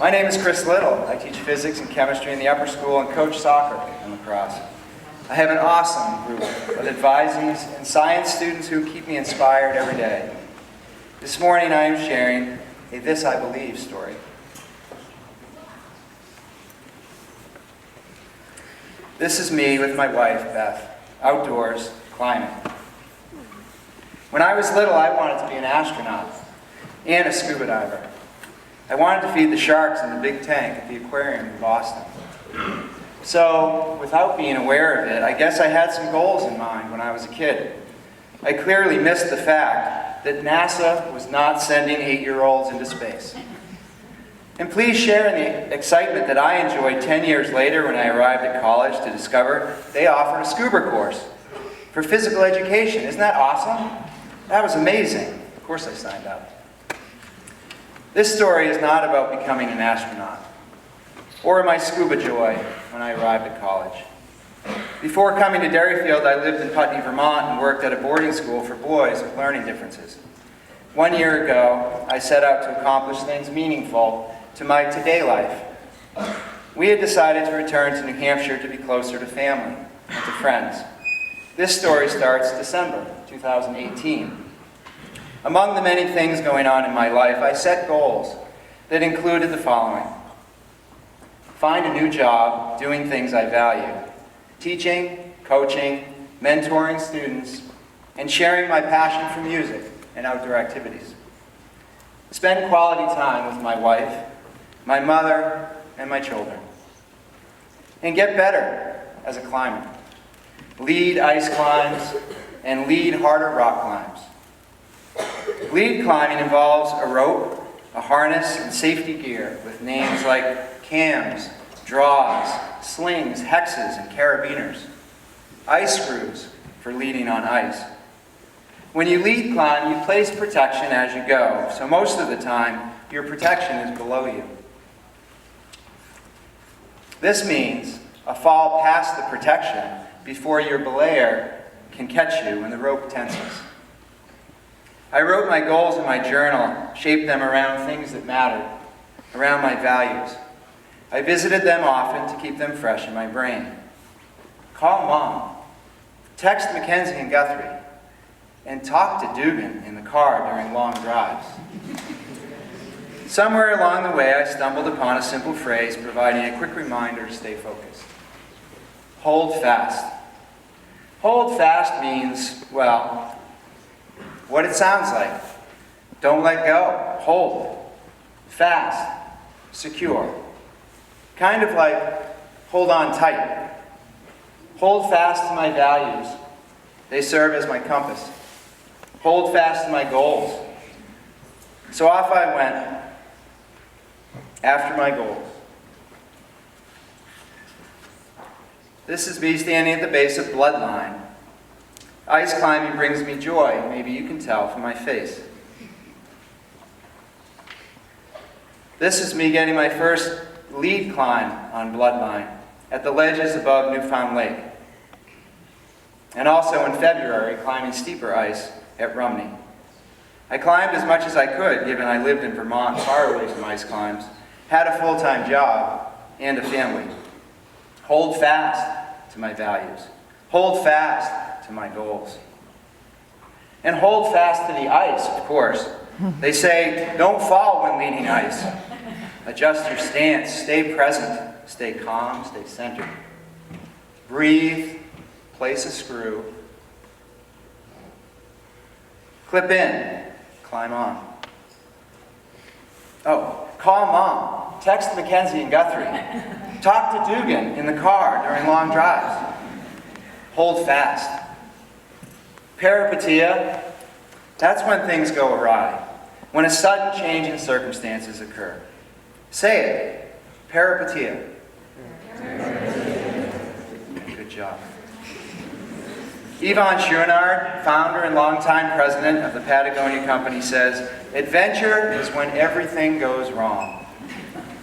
My name is Chris Little. I teach physics and chemistry in the upper school and coach soccer and lacrosse. I have an awesome group of advisees and science students who keep me inspired every day. This morning I am sharing a This I Believe story. This is me with my wife, Beth, outdoors, climbing. When I was little, I wanted to be an astronaut and a scuba diver. I wanted to feed the sharks in the big tank at the aquarium in Boston. So, without being aware of it, I guess I had some goals in mind when I was a kid. I clearly missed the fact that NASA was not sending 8-year-olds into space. And please share in the excitement that I enjoyed 10 years later when I arrived at college to discover they offered a scuba course for physical education. Isn't that awesome? That was amazing. Of course I signed up. This story is not about becoming an astronaut or my scuba joy when I arrived at college. Before coming to Derryfield, I lived in Putney, Vermont and worked at a boarding school for boys with learning differences. 1 year ago, I set out to accomplish things meaningful to my today life. We had decided to return to New Hampshire to be closer to family and to friends. This story starts December 2018. Among the many things going on in my life, I set goals that included the following. Find a new job doing things I value. Teaching, coaching, mentoring students, and sharing my passion for music and outdoor activities. Spend quality time with my wife, my mother, and my children. And get better as a climber. Lead ice climbs and lead harder rock climbs. Lead climbing involves a rope, a harness, and safety gear with names like cams, draws, slings, hexes, and carabiners. Ice screws for leading on ice. When you lead climb, you place protection as you go, so most of the time, your protection is below you. This means a fall past the protection before your belayer can catch you when the rope tenses. I wrote my goals in my journal, shaped them around things that mattered, around my values. I visited them often to keep them fresh in my brain. Call Mom, text Mackenzie and Guthrie, and talk to Dugan in the car during long drives. Somewhere along the way, I stumbled upon a simple phrase providing a quick reminder to stay focused. Hold fast. Hold fast means, well, what it sounds like. Don't let go. Hold. Fast. Secure. Kind of like hold on tight. Hold fast to my values. They serve as my compass. Hold fast to my goals. So off I went after my goals. This is me standing at the base of Bloodline. Ice climbing brings me joy, maybe you can tell from my face. This is me getting my first lead climb on Bloodline at the ledges above Newfound Lake. And also in February, climbing steeper ice at Rumney. I climbed as much as I could, given I lived in Vermont, far away from ice climbs, had a full-time job, and a family. Hold fast to my values. Hold fast to my goals. And hold fast to the ice, of course. They say, don't fall when leading ice. Adjust your stance, stay present, stay calm, stay centered. Breathe, place a screw. Clip in, climb on. Oh, call Mom, text Mackenzie and Guthrie. Talk to Dugan in the car during long drives. Hold fast. Peripeteia, that's when things go awry, when a sudden change in circumstances occur. Say it. Peripeteia. Good job. Yvon Chouinard, founder and longtime president of the Patagonia Company, says, adventure is when everything goes wrong.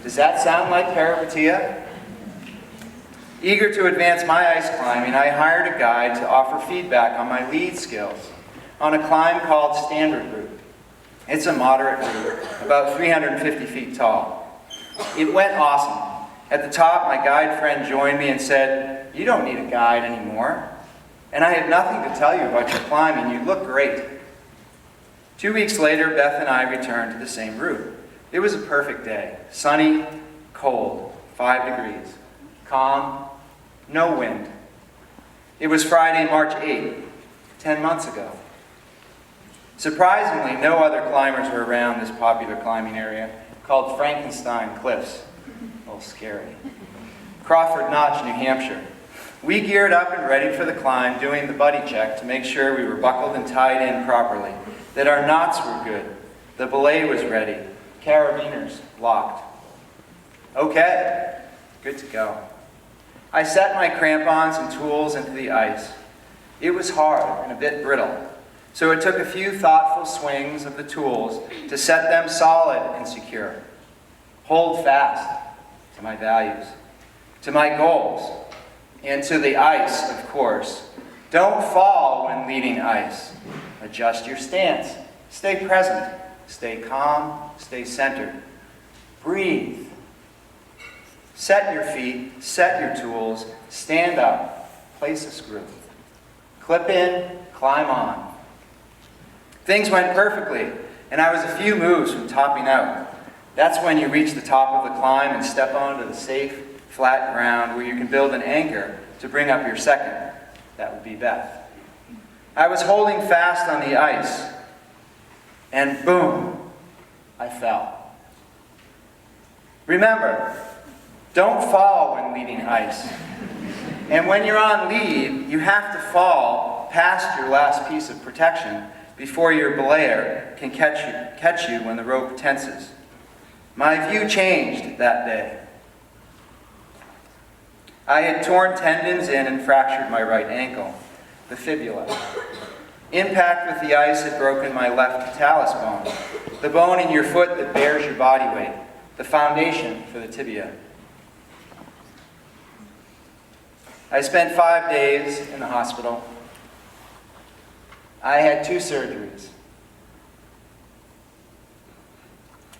Does that sound like peripeteia? Eager to advance my ice climbing, I hired a guide to offer feedback on my lead skills on a climb called Standard Route. It's a moderate route, about 350 feet tall. It went awesome. At the top, my guide friend joined me and said, "You don't need a guide anymore. And I have nothing to tell you about your climbing. You look great." 2 weeks later, Beth and I returned to the same route. It was a perfect day. Sunny, cold, 5 degrees. Calm, no wind. It was Friday, March 8th, 10 months ago. Surprisingly, no other climbers were around this popular climbing area called Frankenstein Cliffs. A little scary. Crawford Notch, New Hampshire. We geared up and ready for the climb, doing the buddy check to make sure we were buckled and tied in properly, that our knots were good, the belay was ready, carabiners locked. Okay, good to go. I set my crampons and tools into the ice. It was hard and a bit brittle, so it took a few thoughtful swings of the tools to set them solid and secure. Hold fast to my values, to my goals, and to the ice, of course. Don't fall when leading ice. Adjust your stance. Stay present. Stay calm. Stay centered. Breathe. Set your feet. Set your tools. Stand up. Place a screw. Clip in. Climb on. Things went perfectly, and I was a few moves from topping out. That's when you reach the top of the climb and step onto the safe, flat ground where you can build an anchor to bring up your second. That would be Beth. I was holding fast on the ice, and boom, I fell. Remember, don't fall when leading ice. And when you're on lead, you have to fall past your last piece of protection before your belayer can catch you when the rope tenses. My view changed that day. I had torn tendons in and fractured my right ankle, the fibula. Impact with the ice had broken my left talus bone, the bone in your foot that bears your body weight, the foundation for the tibia. I spent 5 days in the hospital. I had 2 surgeries.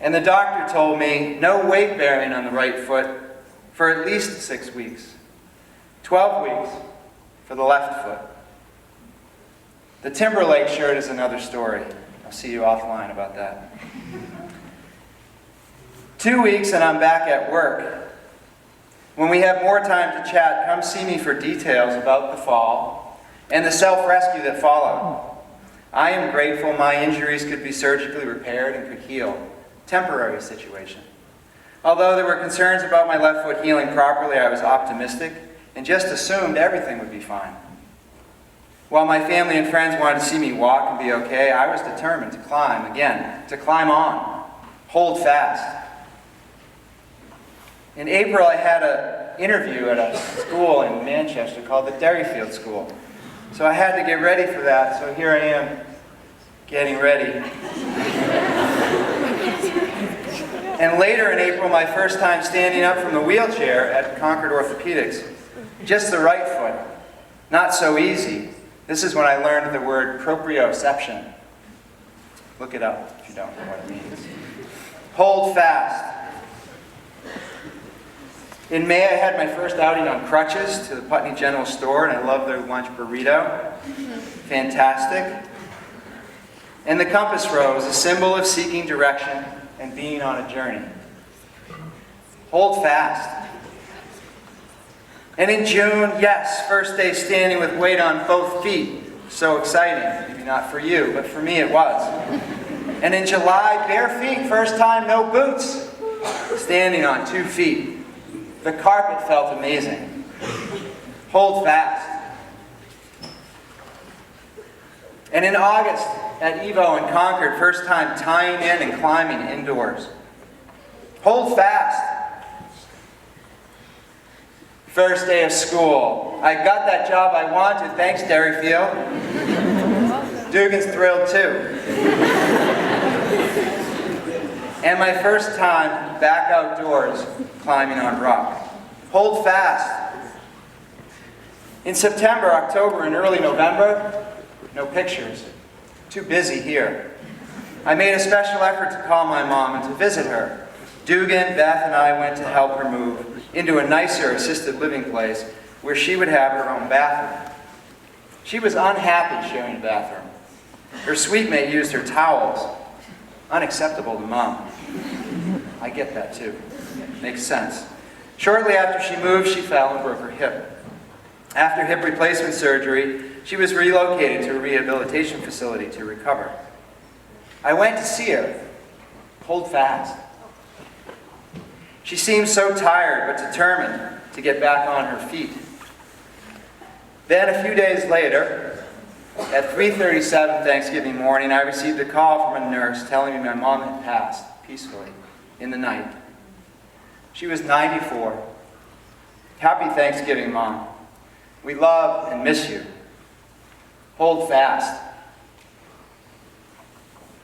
And the doctor told me no weight bearing on the right foot for at least 6 weeks. 12 weeks for the left foot. The Timberlake shirt is another story. I'll see you offline about that. 2 weeks and I'm back at work. When we have more time to chat, come see me for details about the fall and the self-rescue that followed. I am grateful my injuries could be surgically repaired and could heal. Temporary situation. Although there were concerns about my left foot healing properly, I was optimistic and just assumed everything would be fine. While my family and friends wanted to see me walk and be okay, I was determined to climb again, to climb on, hold fast. In April, I had an interview at a school in Manchester called the Derryfield School. So I had to get ready for that, so here I am, getting ready. And later in April, my first time standing up from the wheelchair at Concord Orthopedics. Just the right foot. Not so easy. This is when I learned the word proprioception. Look it up if you don't know what it means. Hold fast. In May, I had my first outing on crutches to the Putney General Store, and I love their lunch burrito. Fantastic. And the compass rose, a symbol of seeking direction and being on a journey. Hold fast. And in June, yes, first day standing with weight on both feet. So exciting. Maybe not for you, but for me it was. And in July, bare feet, first time, no boots. Standing on 2 feet. The carpet felt amazing. Hold fast. And in August, at Evo in Concord, first time tying in and climbing indoors. Hold fast. First day of school. I got that job I wanted, thanks Derryfield. Dugan's thrilled too. And my first time back outdoors climbing on rock. Hold fast. In September, October, and early November, no pictures. Too busy here. I made a special effort to call my mom and to visit her. Dugan, Beth, and I went to help her move into a nicer assisted living place where she would have her own bathroom. She was unhappy sharing a bathroom. Her suite mate used her towels. Unacceptable to Mom. I get that too. Makes sense. Shortly after she moved, she fell and broke her hip. After hip replacement surgery, she was relocated to a rehabilitation facility to recover. I went to see her. Hold fast. She seemed so tired but determined to get back on her feet. Then a few days later, at 3:37 Thanksgiving morning, I received a call from a nurse telling me my mom had passed peacefully in the night. She was 94. Happy Thanksgiving, Mom. We love and miss you. Hold fast.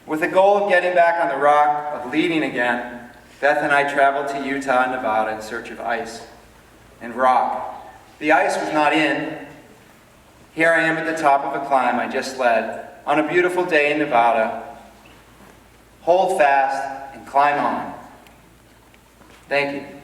With the goal of getting back on the rock, of leading again, Beth and I traveled to Utah and Nevada in search of ice and rock. The ice was not in. Here I am at the top of a climb I just led on a beautiful day in Nevada. Hold fast and climb on. Thank you.